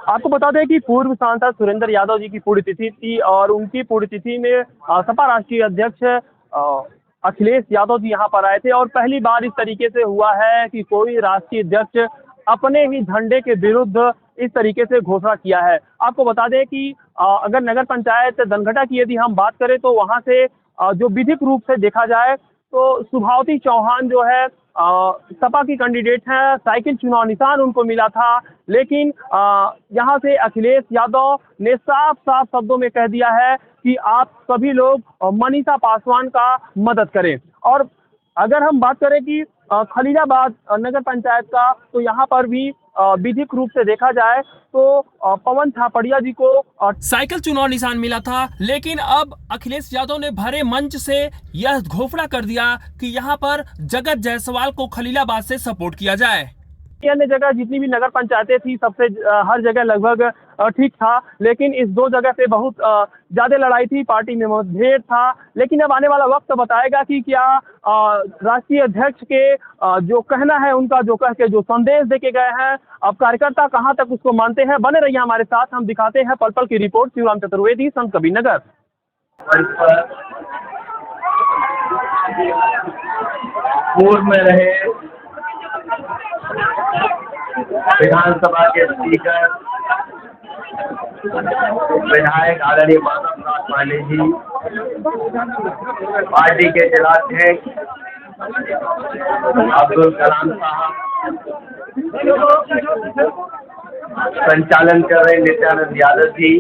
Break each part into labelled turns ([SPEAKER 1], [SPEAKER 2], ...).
[SPEAKER 1] आपको बता दें कि पूर्व सांसद सुरेंद्र यादव जी की पुण्यतिथि थी और उनकी पुण्यतिथि में सपा राष्ट्रीय अध्यक्ष अखिलेश यादव जी यहाँ पर आए थे और पहली बार इस तरीके से हुआ है कि कोई राष्ट्रीय अध्यक्ष अपने ही झंडे के विरुद्ध इस तरीके से घोषणा किया है। आपको बता दें कि अगर नगर पंचायत धनघटा की यदि हम बात करें तो वहां से जो विधिक रूप से देखा जाए तो सुभावती चौहान जो है सपा की कैंडिडेट हैं, साइकिल चुनाव निशान उनको मिला था, लेकिन यहाँ से अखिलेश यादव ने साफ साफ शब्दों में कह दिया है कि आप सभी लोग मनीषा पासवान का मदद करें। और अगर हम बात करें कि खलीलाबाद नगर पंचायत का, तो यहाँ पर भी विधिक रूप से देखा जाए तो पवन थापड़िया जी को
[SPEAKER 2] साइकिल चुनाव निशान मिला था, लेकिन अब अखिलेश यादव ने भरे मंच से यह घोषणा कर दिया कि यहाँ पर जगत जायसवाल को खलीलाबाद से सपोर्ट किया जाए।
[SPEAKER 1] अन्य जगह जितनी भी नगर पंचायतें थी सबसे हर जगह लगभग ठीक था, लेकिन इस दो जगह पे बहुत ज्यादा लड़ाई थी, पार्टी में मतभेद था। लेकिन अब आने वाला वक्त बताएगा कि क्या राष्ट्रीय अध्यक्ष के जो कहना है, उनका जो कह के जो संदेश देके गए हैं, अब कार्यकर्ता कहां तक उसको मानते हैं। बने रहिए हमारे साथ, हम दिखाते हैं पल पल की रिपोर्ट। शिवराम चतुर्वेदी, संत कबीर नगर।
[SPEAKER 3] पूर्व में रहे विधानसभा के स्पीकर विधायक आदरणीय माधव नाथ पांडे जी, पार्टी के जिलाध्यक्ष अब्दुल कलाम साहब, संचालन कर रहे नित्यानंद यादव जी,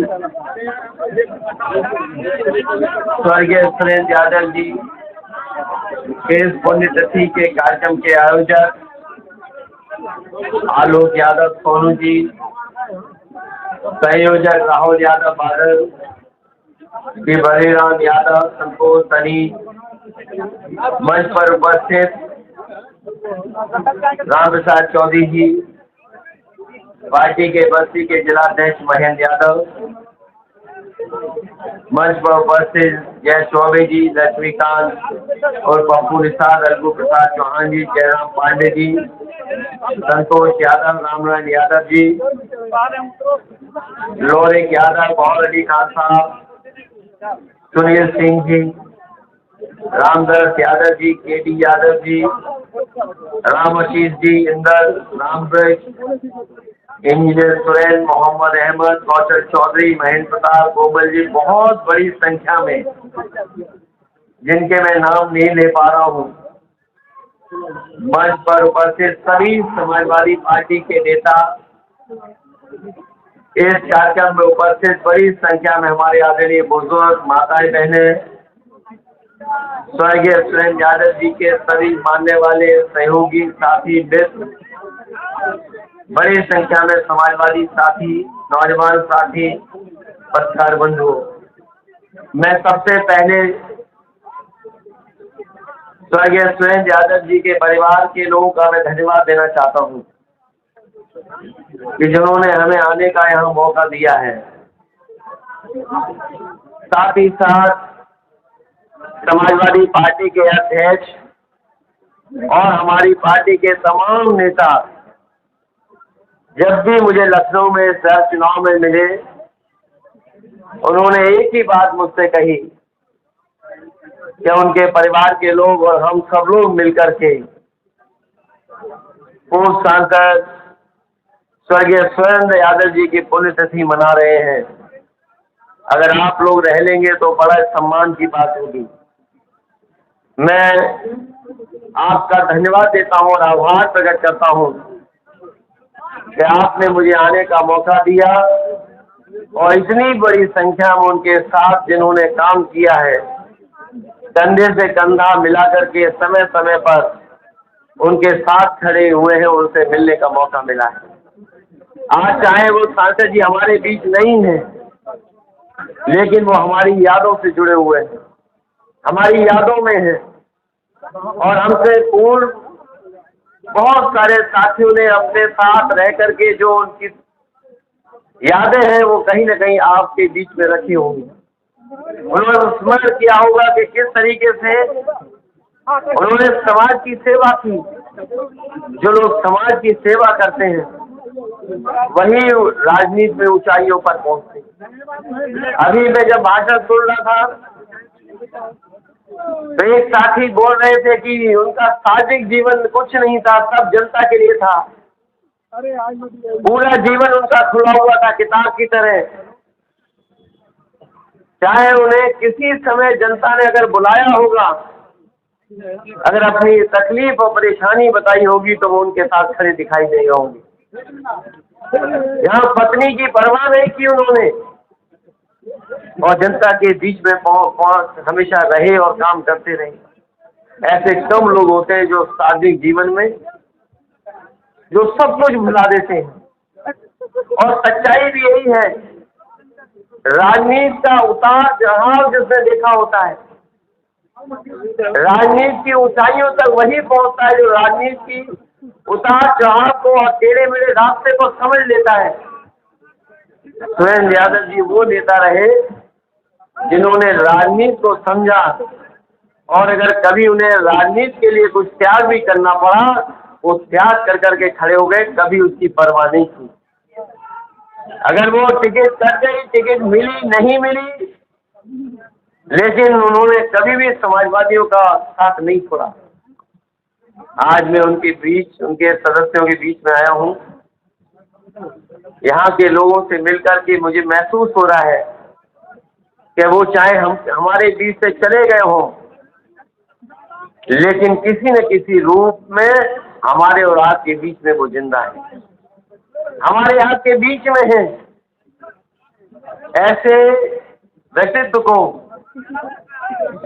[SPEAKER 3] स्वर्गीय सुरेंद्र यादव जी, इस पुण्यतिथि के कार्यक्रम के आयोजक आलोक यादव सोनू जी, संयोजक राहुल यादव बादल, श्री बलिराम यादव, संतोष सनी, मंच पर उपस्थित राम प्रसाद चौधरी जी, पार्टी के बस्ती के जिलाध्यक्ष महेंद्र यादव, मंच पर उपस्थित जय चौबे जी, लक्ष्मीकांत और पप्पू निषाद, रघु प्रसाद चौहान जी, जयराम पांडे जी, संतोष यादव, रामनारायण यादव जी, लोरिक यादव, गौर अली खान साहब, सुनील सिंह जी, रामदर्श यादव जी, केडी यादव जी, राम आशीष जी, इंदर, रामब्रज, इंजीनियर सुरेंद्र, मोहम्मद अहमद, कौशल चौधरी, महेंद्र प्रताप, गोपाल जी, बहुत बड़ी संख्या में जिनके मैं नाम नहीं ले पा रहा हूँ, मंच पर उपस्थित सभी समाजवादी पार्टी के नेता, इस कार्यक्रम में उपस्थित बड़ी संख्या में हमारे आदरणीय बुजुर्ग, माताएं, बहनें, स्वर्गीय सुरेंद्र यादव जी के सभी मानने वाले सहयोगी साथी मित्र, बड़ी संख्या में समाजवादी साथी, नौजवान साथी, पत्रकार बंधु, मैं सबसे पहले स्वर्गीय सुरेंद्र यादव जी के परिवार के लोगों का मैं धन्यवाद देना चाहता हूं कि जिन्होंने हमें आने का यहाँ मौका दिया है। साथ ही साथ समाजवादी पार्टी के अध्यक्ष और हमारी पार्टी के तमाम नेता जब भी मुझे लखनऊ में शहर चुनाव में मिले, उन्होंने एक ही बात मुझसे कही कि उनके परिवार के लोग और हम सब लोग मिलकर के पूर्व सांसद स्वर्गीय सुरेंद्र यादव जी की पुण्यतिथि मना रहे हैं। अगर आप लोग रह लेंगे तो बड़ा सम्मान की बात होगी। मैं आपका धन्यवाद देता हूं और आभार प्रकट करता हूं कि आपने मुझे आने का मौका दिया और इतनी बड़ी संख्या में उनके साथ जिन्होंने काम किया है, कंधे से कंधा मिलाकर के समय समय पर उनके साथ खड़े हुए हैं, उनसे मिलने का मौका मिला है। आज चाहे वो सांसद जी हमारे बीच नहीं है, लेकिन वो हमारी यादों से जुड़े हुए हैं, हमारी यादों में है। और हमसे पूर्व बहुत सारे साथियों ने अपने साथ रह करके जो उनकी यादें हैं वो कहीं न कहीं आपके बीच में रखी होंगी। उन्होंने स्मरण किया होगा कि किस तरीके से उन्होंने समाज की सेवा की। जो लोग समाज की सेवा करते हैं वही राजनीति में ऊंचाइयों पर पहुंचते। अभी मैं जब भाषण सुन रहा था तो एक साथी बोल रहे थे कि उनका सामाजिक जीवन कुछ नहीं था, सब जनता के लिए था। पूरा जीवन उनका खुला हुआ था किताब की तरह। चाहे उन्हें किसी समय जनता ने अगर बुलाया होगा, अगर अपनी तकलीफ और परेशानी बताई होगी तो वो उनके साथ खड़े दिखाई दे होंगे। यहाँ पत्नी की परवाह नहीं की उन्होंने और जनता के बीच में हमेशा रहे और काम करते रहे। ऐसे कम लोग होते हैं जो सामाजिक जीवन में जो सब कुछ भुला देते हैं। और सच्चाई भी यही है, राजनीति का उतार चढ़ाव जिसने देखा होता है, राजनीति की ऊंचाइयों तक वही पहुंचता है जो राजनीति की उतार चढ़ाव को और टेढ़े मेढ़े रास्ते को समझ लेता है। सुरेंद्र यादव जी वो नेता रहे जिन्होंने राजनीति को समझा और अगर कभी उन्हें राजनीति के लिए कुछ त्याग भी करना पड़ा, वो त्याग कर करके खड़े हो गए, कभी उसकी परवाह नहीं की। अगर वो टिकट कट गई, टिकट मिली नहीं मिली, लेकिन उन्होंने कभी भी समाजवादियों का साथ नहीं छोड़ा। आज मैं उनके बीच, उनके सदस्यों के बीच में आया हूँ। यहाँ के लोगों से मिलकर के मुझे महसूस हो रहा है कि वो चाहे हमारे बीच से चले गए हों, लेकिन किसी न किसी रूप में हमारे और आपके बीच में वो जिंदा है, हमारे आपके बीच में है। ऐसे व्यक्तित्व को,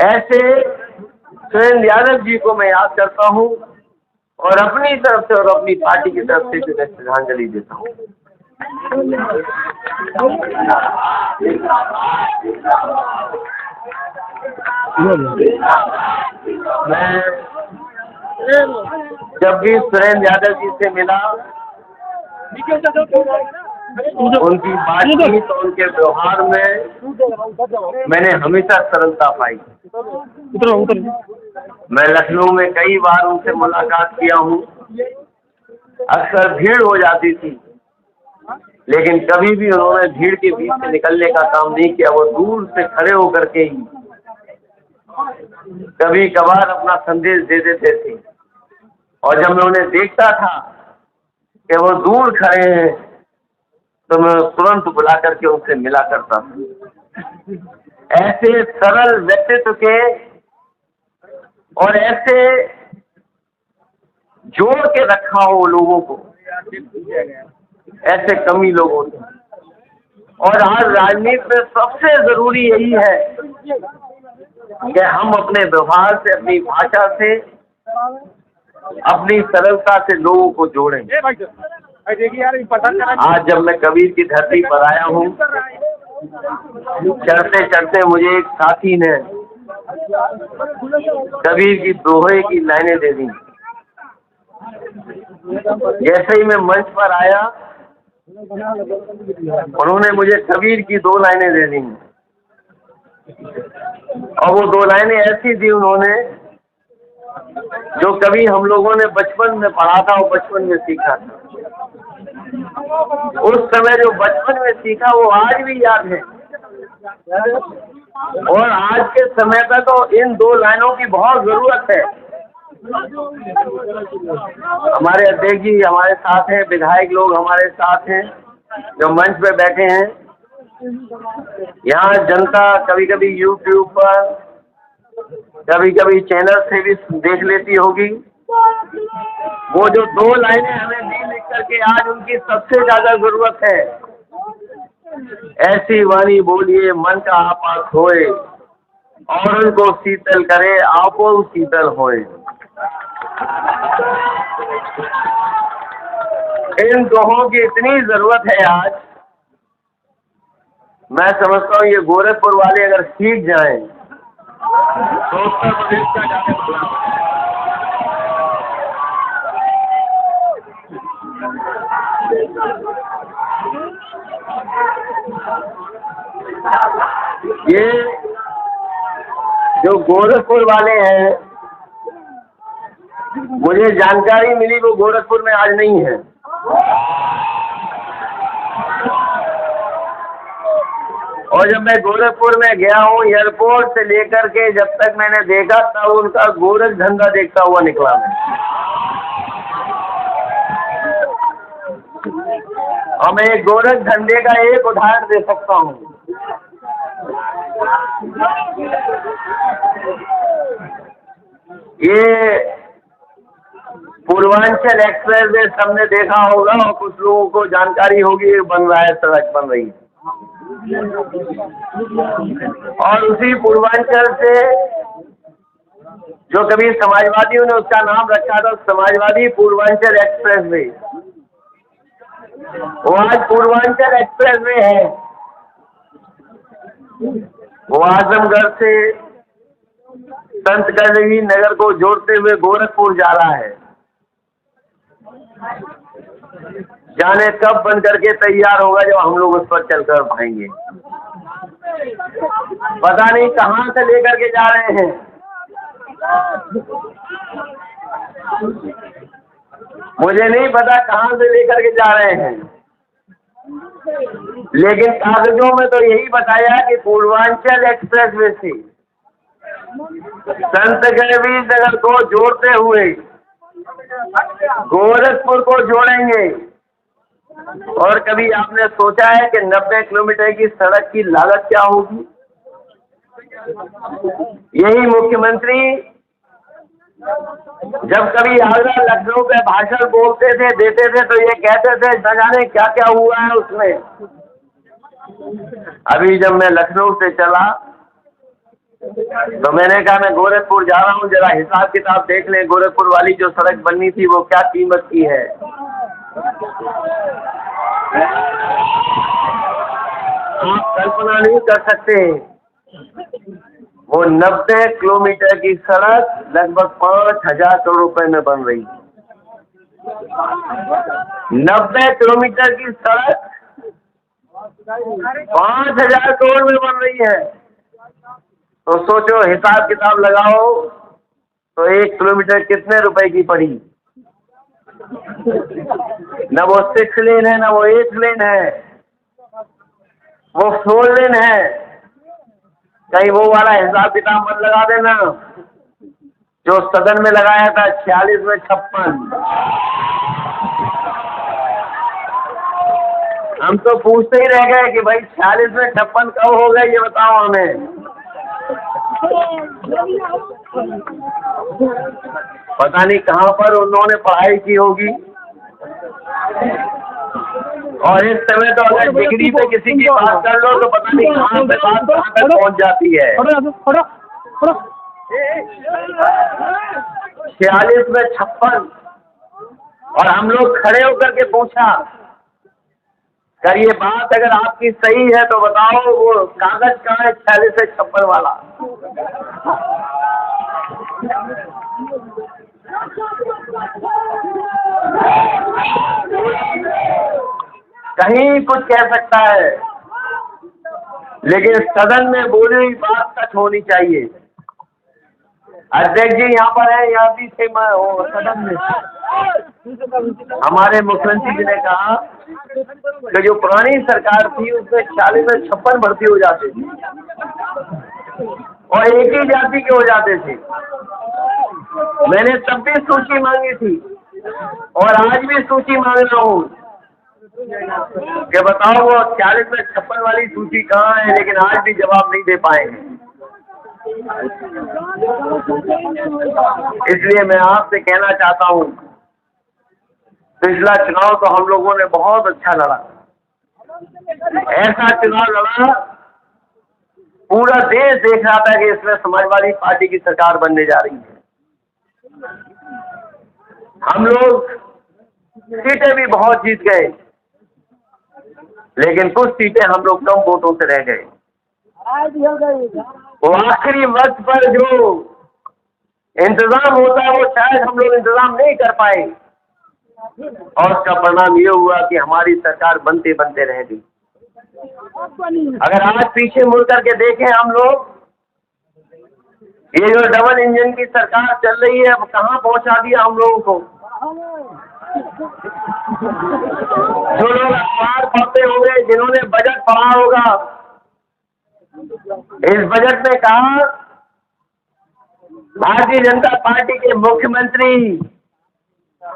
[SPEAKER 3] ऐसे सुरेंद्र यादव जी को मैं याद करता हूँ और अपनी तरफ से और अपनी पार्टी की तरफ से मैं श्रद्धांजलि देता हूँ। मैं जब भी सुरेंद्र यादव जी से मिला, उनकी बातचीत और उनके व्यवहार में मैंने हमेशा सरलता पाई। मैं लखनऊ में कई बार उनसे मुलाकात किया हूँ। अक्सर भीड़ हो जाती थी, लेकिन कभी भी उन्होंने भीड़ के बीच से निकलने का काम नहीं किया। वो दूर से खड़े होकर के ही कभी कभार अपना संदेश दे देते थे और जब मैं उन्हें देखता था कि वो दूर खड़े हैं तो मैं तुरंत बुला करके उनसे मिला करता था। ऐसे सरल व्यक्तित्व के और ऐसे जोड़ के रखा हो लोगों को, ऐसे कम ही लोग होते हैं। और आज राजनीति में सबसे जरूरी यही है कि हम अपने व्यवहार से, अपनी भाषा से, अपनी सरलता से लोगों को जोड़ें। आज जब मैं कबीर की धरती पर आया हूँ, चढ़ते चढ़ते मुझे एक साथी ने कबीर की दोहे की लाइनें दे दी। जैसे ही मैं मंच पर आया, उन्होंने मुझे कबीर की 2 लाइनें दे दी और वो 2 लाइनें ऐसी दी उन्होंने जो कभी हम लोगों ने बचपन में पढ़ा था और बचपन में सीखा था। उस समय जो बचपन में सीखा वो आज भी याद है और आज के समय पर तो इन 2 लाइनों की बहुत जरूरत है। हमारे अध्यक्ष जी हमारे साथ हैं, विधायक लोग हमारे साथ हैं जो मंच पे बैठे हैं। यहाँ जनता कभी कभी यूट्यूब पर, कभी कभी चैनल से भी देख लेती होगी। वो जो 2 लाइनें हमें दी लिख करके आज उनकी सबसे ज्यादा जरूरत है। ऐसी वाणी बोलिए मन का आपा खोए और उनको शीतल करे आपो शीतल होए। इन दोहों की इतनी जरूरत है आज। मैं समझता हूँ ये गोरखपुर वाले अगर सीख जाएं तो उत्तर प्रदेश का जाने वाला। ये जो गोरखपुर वाले हैं, मुझे जानकारी मिली वो गोरखपुर में आज नहीं है। और जब मैं गोरखपुर में गया हूँ, एयरपोर्ट से लेकर के जब तक मैंने देखा तब उनका गोरख धंधा देखता हुआ निकला मैं। और मैं एक गोरख धंधे का एक उदाहरण दे सकता हूँ। ये पूर्वांचल एक्सप्रेस वे सबने देखा होगा और कुछ लोगों को जानकारी होगी, बन रहा है, सड़क बन रही है। और उसी पूर्वांचल से जो कभी समाजवादियों ने उसका नाम रखा था समाजवादी पूर्वांचल एक्सप्रेस वे, वो आज पूर्वांचल एक्सप्रेस वे है। वो आजमगढ़ से संत कबीर नगर को जोड़ते हुए गोरखपुर जा रहा है। जाने कब बन करके तैयार होगा जब हम लोग उस पर चलकर भाएंगे। पता नहीं कहां से लेकर के जा रहे हैं। मुझे नहीं पता कहां से लेकर के जा रहे हैं, लेकिन कागजों में तो यही बताया कि पूर्वांचल एक्सप्रेस वे से संत कबीर नगर को जोड़ते हुए गोरखपुर को जोड़ेंगे। और कभी आपने सोचा है कि 90 किलोमीटर की सड़क की लागत क्या होगी? यही मुख्यमंत्री जब कभी आगरा लखनऊ पे भाषण बोलते थे, देते थे, तो ये कहते थे न जाने क्या क्या हुआ है उसमें। अभी जब मैं लखनऊ से चला तो मैंने कहा मैं गोरखपुर जा रहा हूँ, जरा हिसाब किताब देख लें, गोरखपुर वाली जो सड़क बननी थी वो क्या कीमत की है। आप कल्पना नहीं कर सकते, वो 90 किलोमीटर की सड़क लगभग 5,000 करोड़ रुपए में बन रही है। 90 किलोमीटर की सड़क 5,000 करोड़ में बन रही है। तो सोचो, हिसाब किताब लगाओ तो 1 किलोमीटर कितने रुपए की पड़ी। न वो 6 लेन है, न वो 8 लेन है, वो 4 लेन है। कहीं वो वाला हिसाब किताब मत लगा देना जो सदन में लगाया था 46 में 56। हम तो पूछते ही रह गए कि भाई 46 में 56 कब हो गए, ये बताओ हमें। पता नहीं कहाँ पर उन्होंने पढ़ाई की होगी। और इस समय तो अगर डिग्री पे किसी की बात कर लो तो पता नहीं कहाँ से बात कहाँ तक पहुँच जाती है। 46 में 56। और हम लोग खड़े होकर के पूछा, अगर ये बात अगर आपकी सही है तो बताओ वो कागज कहाँ है 46 से 56 वाला। कहीं कुछ कह सकता है, लेकिन सदन में बोली हुई बात सच होनी चाहिए। अध्यक्ष जी यहाँ पर है, यहाँ भी थे सदन में। हमारे मुख्यमंत्री जी ने कहा कि जो पुरानी सरकार थी उसमें 40 में 56 भर्ती हो जाते थे और एक ही जाति के हो जाते थे। मैंने तब भी सूची मांगी थी और आज भी सूची मांग रहा हूँ कि बताओ वो 40 में 56 वाली सूची कहाँ है, लेकिन आज भी जवाब नहीं दे पाए हैं। इसलिए मैं आपसे कहना चाहता हूँ, पिछला चुनाव तो हम लोगों ने बहुत अच्छा लड़ा। ऐसा चुनाव लड़ा, पूरा देश देख रहा था कि इसमें समाजवादी पार्टी की सरकार बनने जा रही है। हम लोग सीटें भी बहुत जीत गए, लेकिन कुछ सीटें हम लोग कम वोटों से रह गए। वो आखिरी वक्त पर जो इंतजाम होता है वो शायद हम लोग इंतजाम नहीं कर पाए, और उसका परिणाम ये हुआ कि हमारी सरकार बनते बनते रह गई। अगर आज पीछे मुड़ करके देखें हम लोग, ये जो डबल इंजन की सरकार चल रही है, अब कहाँ पहुंचा दिया हम लोगों को। जो लोग अखबार पढ़ते होंगे, जिन्होंने बजट पढ़ा होगा, इस बजट में कहा भारतीय जनता पार्टी के मुख्यमंत्री,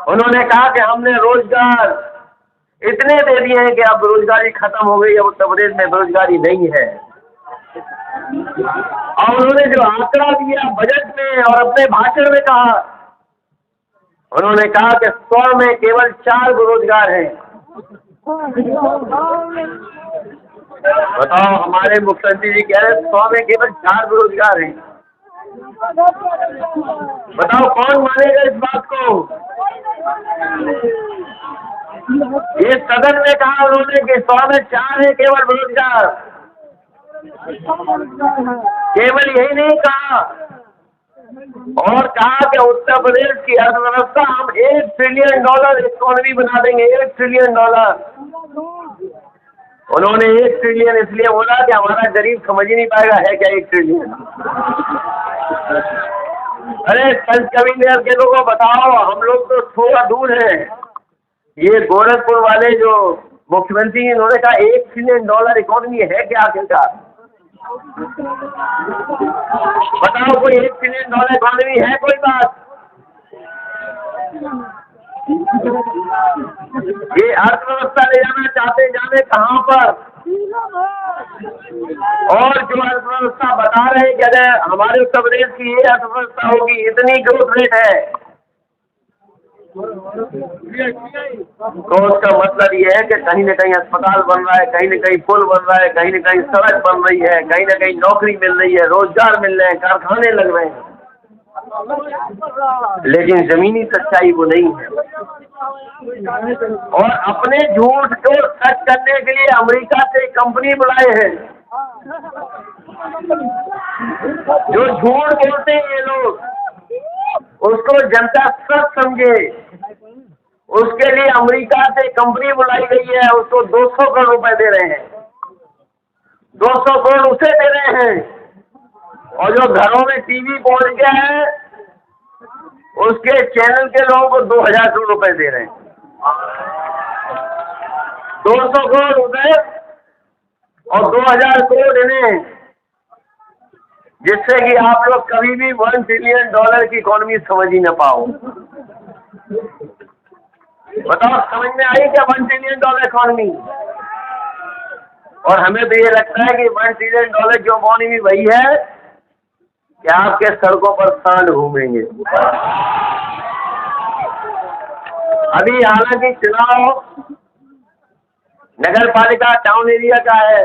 [SPEAKER 3] उन्होंने कहा कि हमने रोजगार इतने दे दिए हैं कि अब बेरोजगारी खत्म हो गई, अब उत्तर प्रदेश में बेरोजगारी नहीं है। और उन्होंने जो आंकड़ा दिया बजट में और अपने भाषण में कहा, उन्होंने कहा कि 100 में केवल 4 बेरोजगार हैं। बताओ, हमारे मुख्यमंत्री जी कह रहे हैं 100 में केवल 4 बेरोजगार हैं। बताओ कौन मानेगा इस बात को? ये सदन में कहा उन्होंने कि 100 में 4 है केवल बेरोजगार। केवल यही नहीं कहा, और कहा कि उत्तर प्रदेश की अर्थव्यवस्था हम $1 ट्रिलियन इकोनॉमी बना देंगे, $1 ट्रिलियन। उन्होंने 1 ट्रिलियन इसलिए बोला कि हमारा गरीब समझ ही नहीं पाएगा है क्या 1 ट्रिलियन। अरे संत कबीरनगर के लोगों बताओ, हम लोग तो थोड़ा दूर हैं। ये गोरखपुर वाले जो मुख्यमंत्री हैं, उन्होंने कहा $1 ट्रिलियन इकोनॉमी है क्या आखिरकार? बताओ कोई $1 ट्रिलियन इकोनॉमी है कोई बात? ये अर्थव्यवस्था ले जाना चाहते, जाने कहाँ पर? और जो अर्थव्यवस्था बता रहे हैं कि अगर हमारे उत्तर प्रदेश की ये अर्थव्यवस्था होगी, इतनी ग्रोथ रेट है, तो उसका मतलब ये है कि कहीं न कहीं अस्पताल बन रहा है, कहीं न कहीं पुल बन रहा है, कहीं न कहीं सड़क बन रही है, कहीं न कहीं नौकरी मिल रही है, रोजगार मिल रहे हैं, कारखाने लग रहे हैं। लेकिन जमीनी सच्चाई वो नहीं है। और अपने झूठ को सच करने के लिए अमेरिका से कंपनी बुलाए हैं। जो झूठ बोलते हैं ये लोग, उसको जनता सच समझे, उसके लिए अमेरिका से कंपनी बुलाई गई है। उसको 200 करोड़ रुपए दे रहे हैं, 200 करोड़ उसे दे रहे हैं, और जो घरों में टीवी पहुंच गया है, उसके चैनल के लोगों को 2000 करोड़ रुपए दे रहे हैं। 200 करोड़ उधर और 2000 करोड़ इन्हें, जिससे कि आप लोग कभी भी $1 ट्रिलियन की इकोनॉमी समझ ही न पाओ। बताओ समझ में आई क्या $1 ट्रिलियन इकोनॉमी? और हमें तो ये लगता है कि $1 ट्रिलियन की इकोनॉमी वही है कि आपके सड़कों पर सांड घूमेंगे। अभी हालांकि चुनाव नगर पालिका टाउन एरिया का है,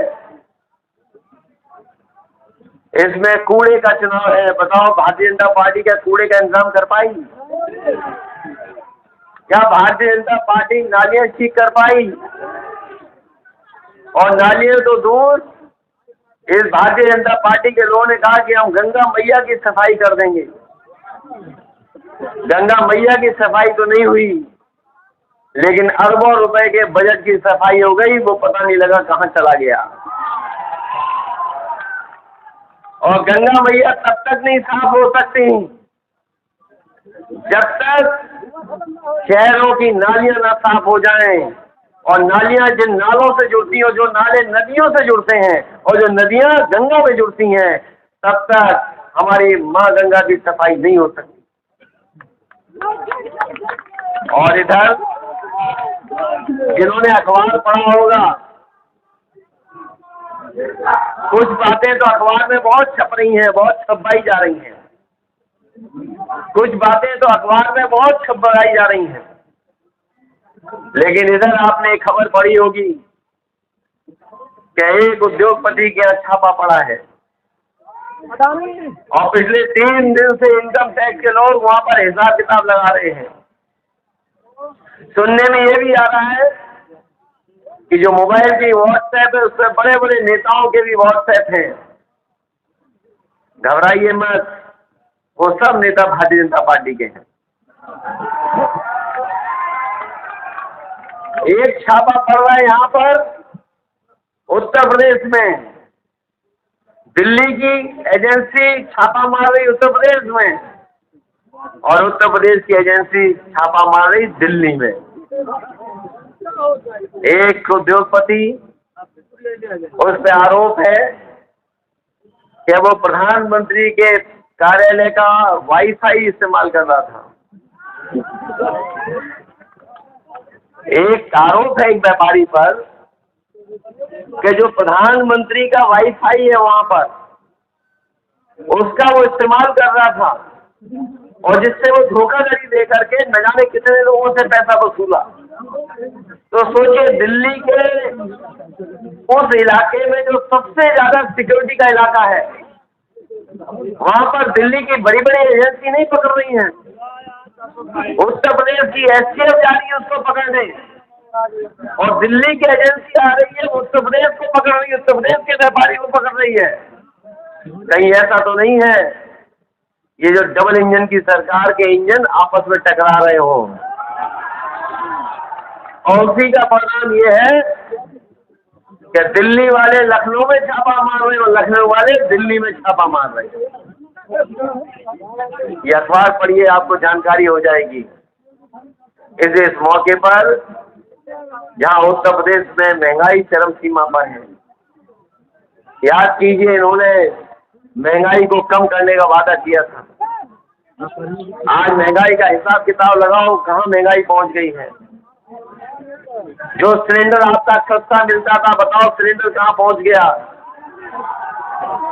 [SPEAKER 3] इसमें कूड़े का चुनाव है। बताओ भारतीय जनता पार्टी क्या कूड़े का इंतजाम कर पाई? क्या भारतीय जनता पार्टी नालियां ठीक कर पाई? और नालियां तो दूर, इस भारतीय जनता पार्टी के लोगों ने कहा कि हम गंगा मैया की सफाई कर देंगे। गंगा मैया की सफाई तो नहीं हुई, लेकिन अरबों रुपए के बजट की सफाई हो गई, वो पता नहीं लगा कहां चला गया। और गंगा मैया तब तक नहीं साफ हो सकती जब तक शहरों की नालियां ना साफ हो जाएं। और नालियां जिन नालों से जुड़ती हैं, जो नाले नदियों से जुड़ते हैं, और जो नदियां गंगा में जुड़ती हैं, तब तक हमारी माँ गंगा की सफाई नहीं हो सकती। और इधर जिन्होंने अखबार पढ़ा होगा, कुछ बातें तो अखबार में बहुत छप रही हैं, बहुत छपवाई जा रही हैं। कुछ बातें तो अखबार में बहुत छपवाई जा रही हैं, लेकिन इधर आपने एक खबर पढ़ी होगी कि एक उद्योगपति के यहाँ छापा पड़ा है, और पिछले 3 दिन से इनकम टैक्स के लोग वहां पर हिसाब किताब लगा रहे हैं। सुनने में ये भी आ रहा है कि जो मोबाइल की व्हाट्सएप है, उसमें बड़े बड़े नेताओं के भी व्हाट्सएप हैं। घबराइए मत, वो सब नेता भारतीय जनता पार्टी के हैं। एक छापा पड़ रहा है यहाँ पर उत्तर प्रदेश में, दिल्ली की एजेंसी छापा मार रही उत्तर प्रदेश में, और उत्तर प्रदेश की एजेंसी छापा मार रही दिल्ली में। एक उद्योगपति, उस पर आरोप है कि वो प्रधानमंत्री के कार्यालय का वाईफाई इस्तेमाल कर रहा था। एक आरोप है एक व्यापारी पर कि जो प्रधानमंत्री का वाईफाई है वहां पर, उसका वो इस्तेमाल कर रहा था और जिससे वो धोखाधड़ी दे करके न जाने कितने लोगों से पैसा वसूला। तो सोचिए, दिल्ली के उस इलाके में जो सबसे ज्यादा सिक्योरिटी का इलाका है, वहां पर दिल्ली की बड़ी बड़ी एजेंसी नहीं पकड़ रही है, उत्तर प्रदेश की एसटीएफ जा रही है उसको पकड़ने, और दिल्ली की एजेंसी आ रही है उत्तर प्रदेश को पकड़ रही है, उत्तर प्रदेश के व्यापारी को पकड़ रही है। कहीं ऐसा तो नहीं है ये जो डबल इंजन की सरकार के इंजन आपस में टकरा रहे हो? और उसी का परिणाम ये है कि दिल्ली वाले लखनऊ में छापा मार रहे हो, लखनऊ वाले दिल्ली में छापा मार रहे हो। ये अखबार पढ़िए, आपको जानकारी हो जाएगी। इस मौके पर जहां उत्तर प्रदेश में महंगाई चरम सीमा पर है, याद कीजिए इन्होंने महंगाई को कम करने का वादा किया था। आज महंगाई का हिसाब किताब लगाओ, कहाँ महंगाई पहुंच गई है। जो सिलेंडर आपका सस्ता मिलता था, बताओ सिलेंडर कहाँ पहुंच गया,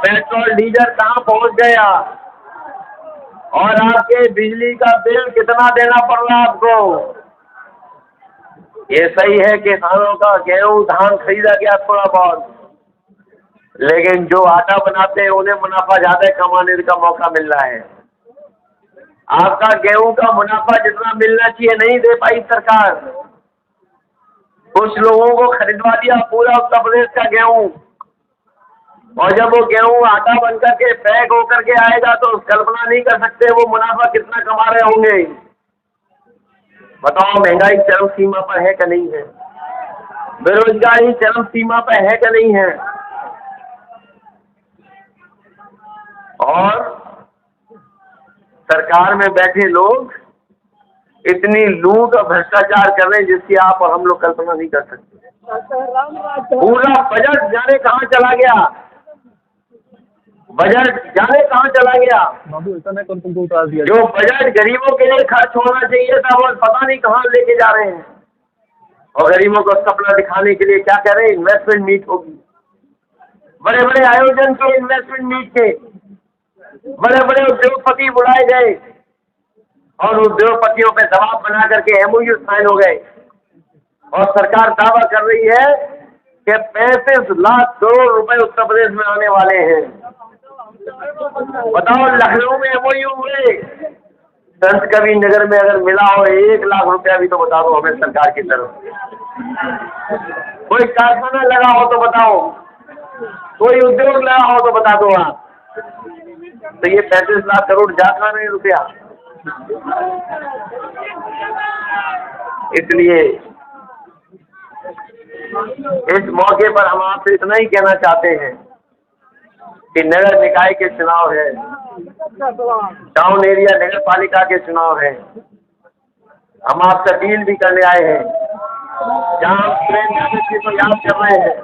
[SPEAKER 3] पेट्रोल डीजल कहाँ पहुंच गया, और आपके बिजली का बिल कितना देना पड़ रहा है आपको। ये सही है कि किसानों का गेहूं धान खरीदा गया थोड़ा बहुत, लेकिन जो आटा बनाते हैं उन्हें मुनाफा ज्यादा कमाने का मौका मिल रहा है। आपका गेहूं का मुनाफा जितना मिलना चाहिए नहीं दे पाई सरकार। कुछ लोगों को खरीदवा दिया पूरा उत्तर प्रदेश का गेहूं, और जब वो गेहूं आटा बन करके पैक होकर के आएगा तो कल्पना नहीं कर सकते वो मुनाफा कितना कमा रहे होंगे। बताओ, महंगाई चरम सीमा पर है कि नहीं है, बेरोजगारी चरम सीमा पर है कि नहीं है, और सरकार में बैठे लोग इतनी लूट और भ्रष्टाचार कर रहे हैं जिसकी आप और हम लोग कल्पना नहीं कर सकते। पूरा बजट जाने कहाँ चला गया, बजट जाने कहाँ चला गया। जो बजट गरीबों के लिए खर्च होना चाहिए था वो पता नहीं कहाँ लेके जा रहे हैं, और गरीबों को सपना दिखाने के लिए क्या कह रहे हैं, इन्वेस्टमेंट मीट होगी, बड़े बड़े आयोजन के इन्वेस्टमेंट मीट के, बड़े बड़े उद्योगपति बुलाए गए और उद्योगपतियों पे दबाव बना करके एमओयू साइन हो गए, और सरकार दावा कर रही है कि 35 लाख करोड़ रुपए उत्तर प्रदेश में आने वाले हैं। बताओ, लखनऊ में एमओयू हुए, संत कबीर नगर में अगर मिला हो 1 लाख रुपया भी तो बता दो हमें सरकार की तरफ। कोई कारखाना लगा हो तो बताओ, कोई उद्योग लगा हो तो बता दो आप। तो ये 35 लाख करोड़ जा कहाँ रहे रुपया। इसलिए इस मौके पर हम आपसे इतना ही कहना चाहते हैं कि नगर निकाय के चुनाव है, टाउन एरिया नगर पालिका के चुनाव है। हम आपसे अपील भी करने आए हैं, जहाँ हम जी को याद कर रहे हैं,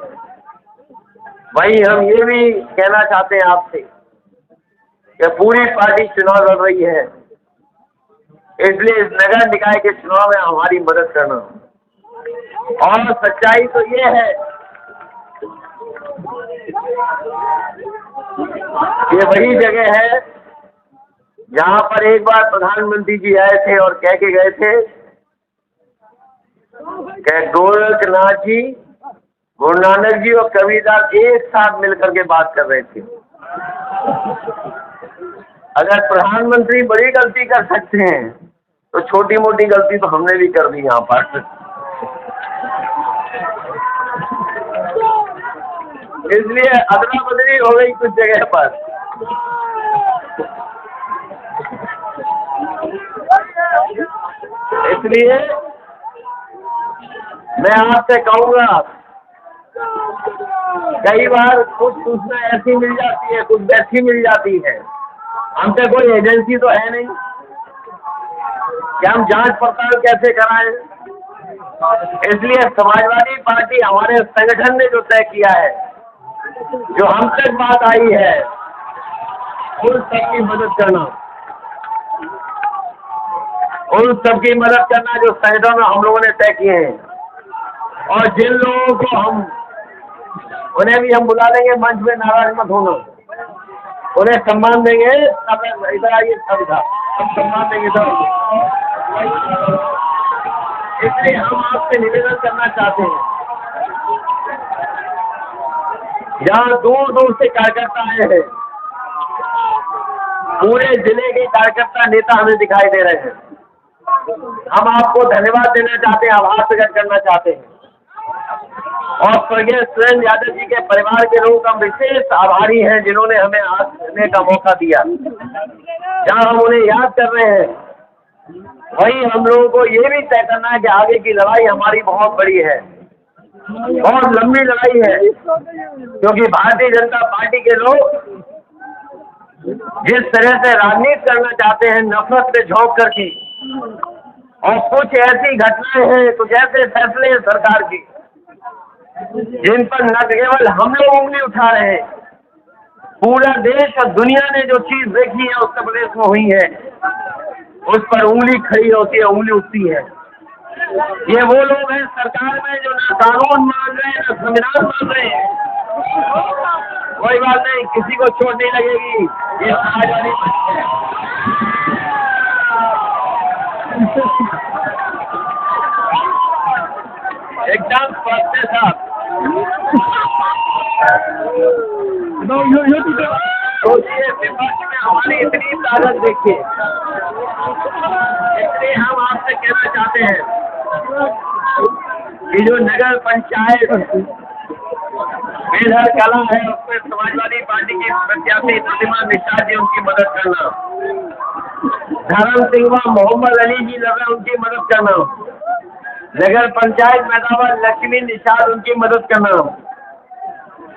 [SPEAKER 3] वहीं हम ये भी कहना चाहते हैं आपसे कि पूरी पार्टी चुनाव लड़ रही है, इसलिए इस नगर निकाय के चुनाव में हमारी मदद करना। और सच्चाई तो ये है, ये वही जगह है जहां पर एक बार प्रधानमंत्री जी आए थे और कह के गए थे कि गोरखनाथ जी, गुरु नानक जी और कबीरदास एक साथ मिलकर के बात कर रहे थे। अगर प्रधानमंत्री बड़ी गलती कर सकते हैं तो छोटी मोटी गलती तो हमने भी कर दी यहाँ पर। इसलिए अदला बदली हो गई कुछ जगह पर। इसलिए मैं आपसे कहूँगा, कई बार कुछ सूचना ऐसी मिल जाती है, कुछ वैसी मिल जाती है। हमसे कोई एजेंसी तो है नहीं कि हम जांच पड़ताल कैसे कराएं। इसलिए समाजवादी पार्टी, हमारे संगठन ने जो तय किया है, जो हम तक बात आई है, उन सबकी मदद करना, उन सबकी मदद करना जो शहीदों में हम लोगों ने तय किए हैं। और जिन लोगों को हम उन्हें भी हम बुला लेंगे मंच में, नाराज मत होना, उन्हें सम्मान देंगे। सब इधर आइए, सब इधर, सब सम्मान देंगे सब। इसलिए हम आपसे निवेदन करना चाहते हैं, जहाँ दूर दूर से कार्यकर्ता आए हैं, पूरे जिले के कार्यकर्ता नेता हमें दिखाई दे रहे हैं, हम आपको धन्यवाद देना चाहते हैं, आभार प्रकट करना चाहते हैं। और स्वर्गीय सुरेंद्र यादव जी के परिवार के लोग हम विशेष आभारी हैं, जिन्होंने हमें आज करने का मौका दिया। जहाँ हम उन्हें याद कर रहे हैं, वही हम लोगों को ये भी तय करना है कि आगे की लड़ाई हमारी बहुत बड़ी है, बहुत लंबी लड़ाई है, क्योंकि भारतीय जनता पार्टी के लोग जिस तरह से राजनीति करना चाहते हैं, नफरत पे झोंक करके, और कुछ ऐसी घटनाएं हैं, कुछ ऐसे फैसले हैं सरकार की, जिन पर न केवल हम लोग उंगली उठा रहे हैं, पूरा देश और दुनिया ने जो चीज देखी है उत्तर प्रदेश में हुई है, उस पर उंगली खड़ी होती है, उंगली उठती है। ये वो लोग हैं सरकार में जो ना कानून मान रहे हैं, ना संविधान मान रहे हैं। कोई बात नहीं, किसी को चोट नहीं लगेगी, ये समाजवादी है। एकदम स्पष्ट है साहब। सोचिए, विपक्ष में हमारी इतनी ताकत देखिए। इसलिए हम आपसे कहना चाहते हैं कि जो नगर पंचायत बेलहर कला है, उसमें समाजवादी पार्टी की प्रत्याशी प्रतिमा निषाद जी, उनकी मदद करना। धर्म सिंह व मोहम्मद अली जी लग रहे, उनकी मदद करना। नगर पंचायत मैदावार लक्ष्मी निषाद, उनकी मदद करना।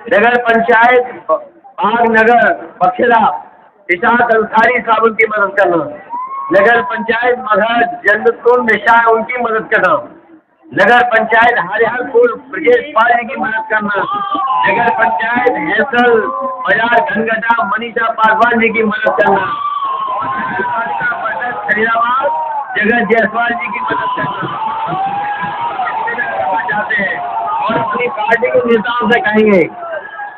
[SPEAKER 3] नगर पंचायत बाग नगर बखेरा निषाद अंसारी साहब, उनकी मदद करना। नगर पंचायत मगहर जन्नतुल निशाद, उनकी मदद करना। नगर पंचायत हरिहरपुर ब्रजेश पाल जी की मदद करना। नगर पंचायत हैसल बाजार घनघटा मनीषा पासवान जी की मदद करना। खैराबाद जगत जायसवाल जी की मदद करना चाहते हैं। और अपनी पार्टी के नेताओं से कहेंगे,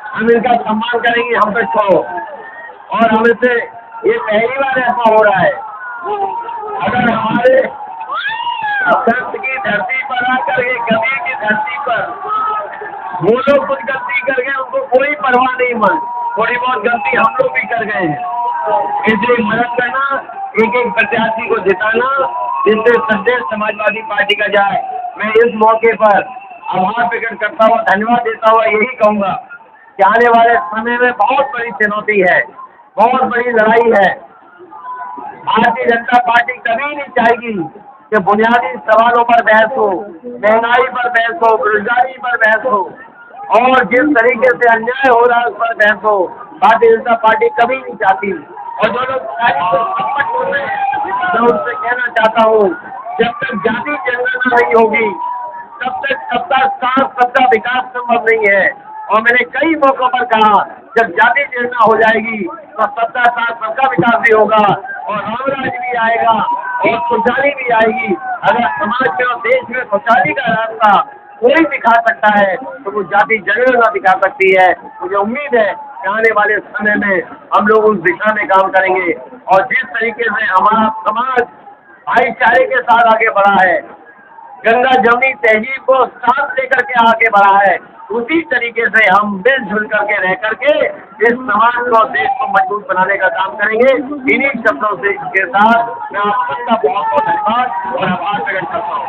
[SPEAKER 3] हम इनका सम्मान करेंगे, हम पे छोड़ो। और हम इससे, ये पहली बार ऐसा हो रहा है, अगर हमारे संत की धरती पर आकर के, कबीर की धरती पर वो लोग कुछ गलती कर गए, उनको कोई परवाह नहीं, मन थोड़ी बहुत गलती हम लोग भी कर गए हैं। इसलिए मदद करना, एक एक प्रत्याशी को जिताना, जिससे संदेश समाजवादी पार्टी का जाए। मैं इस मौके पर आभार प्रकट करता हुआ, धन्यवाद देता हुआ यही कहूँगा कि आने वाले समय में बहुत बड़ी चुनौती है, बहुत बड़ी लड़ाई है। भारतीय जनता पार्टी कभी नहीं चाहेगी कि बुनियादी सवालों पर बहस हो, महंगाई पर बहस हो, बेरोजगारी पर बहस हो, और जिस तरीके से अन्याय हो रहा है उस पर बहस हो। भारतीय जनता पार्टी कभी नहीं चाहती। और जो लोग सम्मत हो रहे हैं, मैं उनसे कहना चाहता हूँ, जब तक जाति जनगणना नहीं होगी, तब तक सबका साथ, सबका विकास संभव नहीं है। और मैंने कई मौकों पर कहा, जब जाति जनगणना हो जाएगी तो सबका साथ, सबका विकास भी होगा, और रामराज भी आएगा, और खुशहाली भी आएगी। अगर समाज में और देश में खुशहाली का रास्ता कोई दिखा सकता है, तो वो जाति जनगणना दिखा सकती है। मुझे उम्मीद है कि आने वाले समय में हम लोग उस दिशा में काम करेंगे। और जिस तरीके से हमारा समाज भाईचारे के साथ आगे बढ़ा है, गंगा जमुनी तहजीब को साथ लेकर के आगे बढ़ा है, उसी तरीके से हम मिलजुल करके रह करके इस समाज को, देश को मजबूत बनाने का काम करेंगे। इन्हीं शब्दों से के साथ मैं आप सबका बहुत बहुत धन्यवाद और आभार प्रकट करता हूँ।